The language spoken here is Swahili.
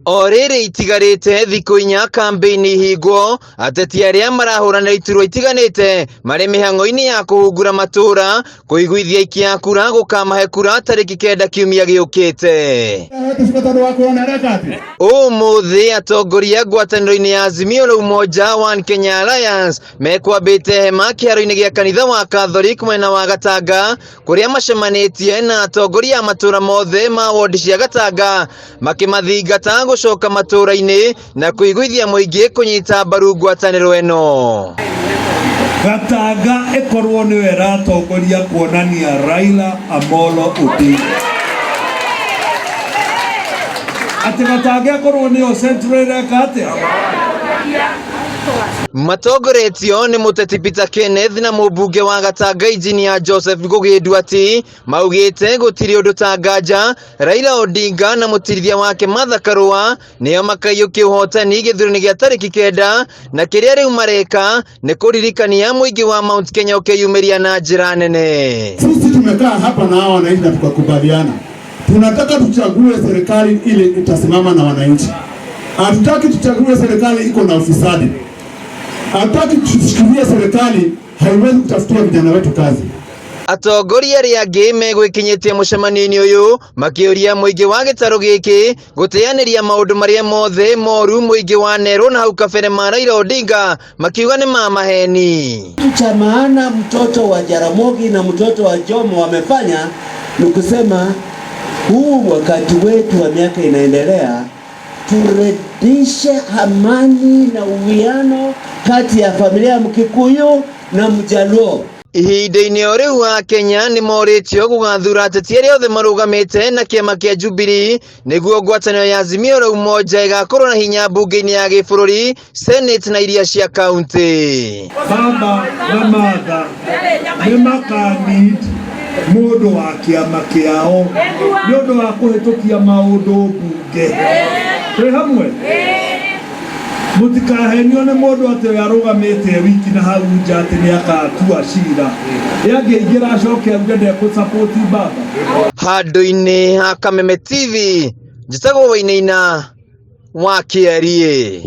Orere itigarite thikũ inya kambeini hingwo ateti aria marahũranĩra iturwa itiganĩte marĩ mĩhang'o-inĩ ya kũhungura matũra kũiguithia ikia kura gũkamahe kura tarĩki 9 kiumia gĩũkĩte. Ũmũthĩ atongoria ngwatanĩro-inĩ ya Azimio la Umoja One Kenya Alliance mekwambĩte hema kĩharo-inĩ gĩa kanitha wa Catholic mwena wa Gatanga kũrĩa macemanĩtie na atongoria a matũra mothe ma wondi cia Gatanga makĩmathingata gũcoka matũra-inĩ na kũiguithia mũingĩ kũnyita mbaru ngwatanĩro ĩno. Gatanga ĩkorwo nĩwe ĩratongoria kuonania Raila Amolo Odinga. Ati Gatanga ĩkorwo nĩyo central ĩreka atĩa? Matongoretio nĩ mũteti Peter Kenneth na mũmbunge wa Gatanga Engineer Joseph Ngugi Nduati maugĩte gũtirĩ ũndũ ta nganja Raila Odinga na mũtirithia wake Martha Karua nĩo makaiyũkia ũhotani gĩthurano gĩa tarĩki 9 na kĩrĩa rĩu mareka nĩ kũririkania mũingĩ wa Mount Kenya ukeyumĩria na njĩra nene. Sisi tumekaa hapa na hao wananchi na tukakubaliana tunataka tuchague serikali ile itasimama na wananchi. Hatutaki tuchague serikali iko na ufisadi. Hatutaki tushikilie serikali haiwezi kutafutia vijana wetu kazi. Atongoria arĩa angĩ megwĩkinyĩtie mũcemanio-inĩ ũyũ makĩũria mũingĩ wa gĩtarũ gĩkĩ gũteanĩria maũndũ marĩa mothe moru mũingĩ wa Nero na hau kabere ma Raila Odinga makiuga nĩ mamaheni. Kitu cha maana mtoto wa Jaramogi na mtoto wa Jomo wamefanya ni kusema huu wakati wetu wa miaka inaendelea turedishe amani na uwiano kati ya familia ya Mkikuyu na Mjaluo. Ihinda-inĩ o rĩu wa Kenya nĩ morĩtio gũgathura ateti arĩa othe marũgamĩte na kĩama kĩa Jubilee nĩguo ngwatanĩro ya Azimio la Umoja ĩgakorwo na hinya mbunge-inĩ ya gĩbũrũri, Senate na iria cia kaunti. Baba na Martha nĩ makanid mũndũ wa kĩama kĩao nĩ ũndũ wa kũhĩtũkia maũndũ mbunge. Twĩ hamwe? Mũtikahenio nĩ mũndũ atĩ arũgamĩte wiki na hau nja atĩ nĩ akatua cira. Angĩingĩra acoke auge ndekũsapoti baba. Handũ-inĩ ha Kameme TV, njĩtagwo Wainaina wa Kĩarie.